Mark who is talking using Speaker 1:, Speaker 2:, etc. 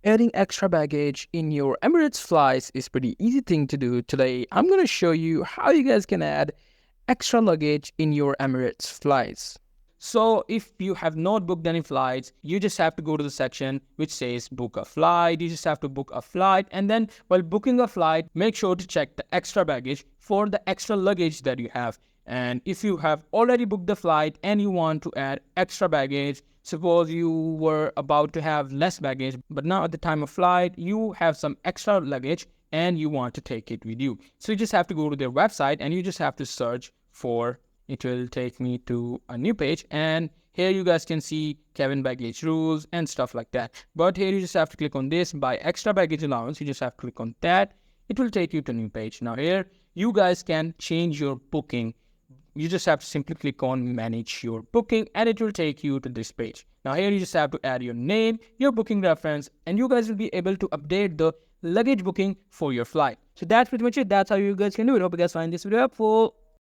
Speaker 1: Adding extra baggage in your Emirates flights is pretty easy thing to do. Today, I'm going to show you how you guys can add extra luggage in your Emirates flights. So if you have not booked any flights, you just have to go to the section which says book a flight. You just have to book a flight, and then while booking a flight, make sure to check the extra baggage for the extra luggage that you have. And if you have already booked the flight and you want to add extra baggage, suppose you were about to have less baggage, but now at the time of flight, you have some extra luggage and you want to take it with you. So you just have to go to their website and you just have to search for, it will take me to a new page, and here you guys can see cabin baggage rules and stuff like that. But here you just have to click on this, buy extra baggage allowance. You just have to click on that. It will take you to a new page. Now here you guys can change your booking. You just have to simply click on manage your booking and it will take you to this page. Now here you just have to add your name, your booking reference, and you guys will be able to update the luggage booking for your flight. So that's pretty much it. That's how you guys can do it. Hope you guys find this video helpful.